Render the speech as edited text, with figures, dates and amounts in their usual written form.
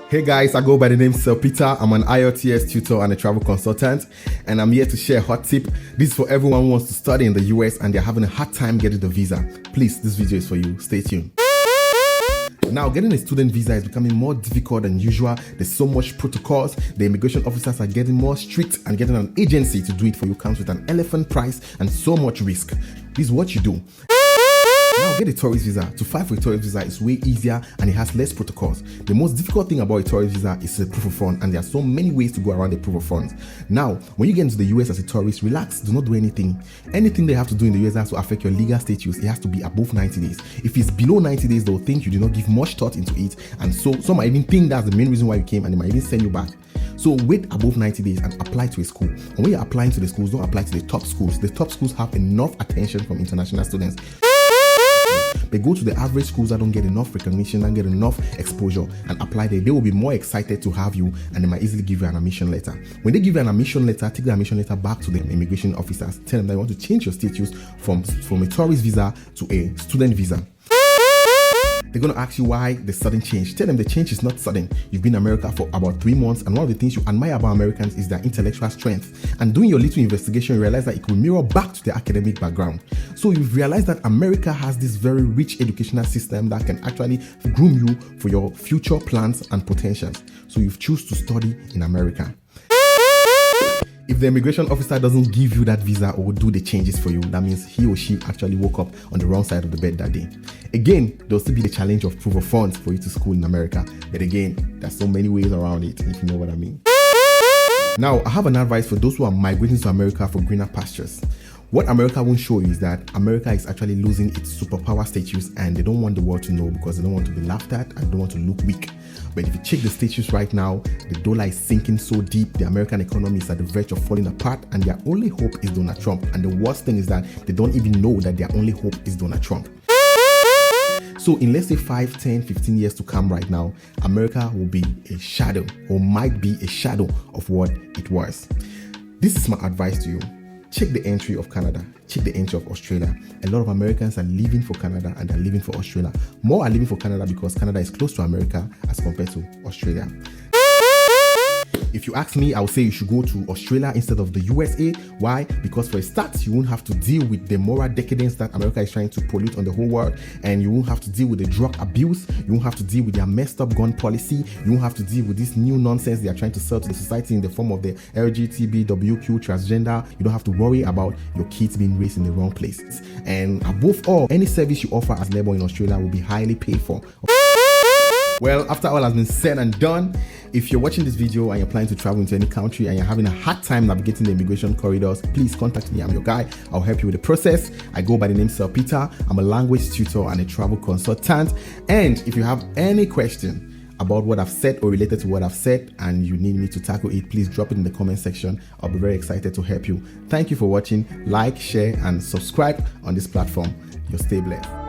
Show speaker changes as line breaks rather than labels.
Hey guys, I go by the name Sir Peter. I'm an IELTS tutor and a travel consultant, and I'm here to share a hot tip. This is for everyone who wants to study in the US and they're having a hard time getting the visa. Please, this video is for you. Stay tuned. Now, getting a student visa is becoming more difficult than usual. There's so much protocols. The immigration officers are getting more strict, and getting an agency to do it for you comes with an elephant price and so much risk. This is what you do. Now, get a tourist visa. To file for a tourist visa is way easier and it has less protocols. The most difficult thing about a tourist visa is the proof of funds, and there are so many ways to go around the proof of funds. Now, when you get into the US as a tourist, relax, do not do anything. Anything they have to do in the US has to affect your legal status. It has to be above 90 days. If it's below 90 days, they'll think you did not give much thought into it, and so some might even think that's the main reason why you came, and they might even send you back. So wait above 90 days and apply to a school. And when you're applying to the schools, don't apply to the top schools. The top schools have enough attention from international students. They go to the average schools that don't get enough recognition, don't get enough exposure, and apply there. They will be more excited to have you, and they might easily give you an admission letter. When they give you an admission letter, take the admission letter back to the immigration officers. Tell them that you want to change your status from a tourist visa to a student visa. They're going to ask you why the sudden change. Tell them the change is not sudden. You've been in America for about 3 months, and one of the things you admire about Americans is their intellectual strength. And doing your little investigation, you realize that it could mirror back to their academic background. So you've realized that America has this very rich educational system that can actually groom you for your future plans and potentials. So you've chosen to study in America. If the immigration officer doesn't give you that visa or do the changes for you, that means he or she actually woke up on the wrong side of the bed that day. Again, there'll still be the challenge of proof of funds for you to school in America. But again, there's so many ways around it, if you know what I mean. Now, I have an advice for those who are migrating to America for greener pastures. What America won't show you is that America is actually losing its superpower status, and they don't want the world to know because they don't want to be laughed at and don't want to look weak. But if you check the status right now, the dollar is sinking so deep, the American economy is at the verge of falling apart, and their only hope is Donald Trump. And the worst thing is that they don't even know that their only hope is Donald Trump. So in, let's say, 5, 10, 15 years to come right now, America will be a shadow, or might be a shadow of what it was. This is my advice to you. Check the entry of Canada. Check the entry of Australia. A lot of Americans are leaving for Canada and they're leaving for Australia. More are leaving for Canada because Canada is close to America as compared to Australia. If you ask me, I would say you should go to Australia instead of the USA. Why? Because for a start, you won't have to deal with the moral decadence that America is trying to pollute on the whole world, and you won't have to deal with the drug abuse. You won't have to deal with their messed up gun policy. You won't have to deal with this new nonsense they are trying to sell to the society in the form of the LGBTQ, transgender. You don't have to worry about your kids being raised in the wrong places. And above all, any service you offer as labor in Australia will be highly paid for. Well, after all has been said and done, if you're watching this video and you're planning to travel into any country and you're having a hard time navigating the immigration corridors, please contact me. I'm your guy. I'll help you with the process. I go by the name Sir Peter. I'm a language tutor and a travel consultant. And if you have any question about what I've said or related to what I've said and you need me to tackle it, please drop it in the comment section. I'll be very excited to help you. Thank you for watching. Like, share, and subscribe on this platform. Stay blessed.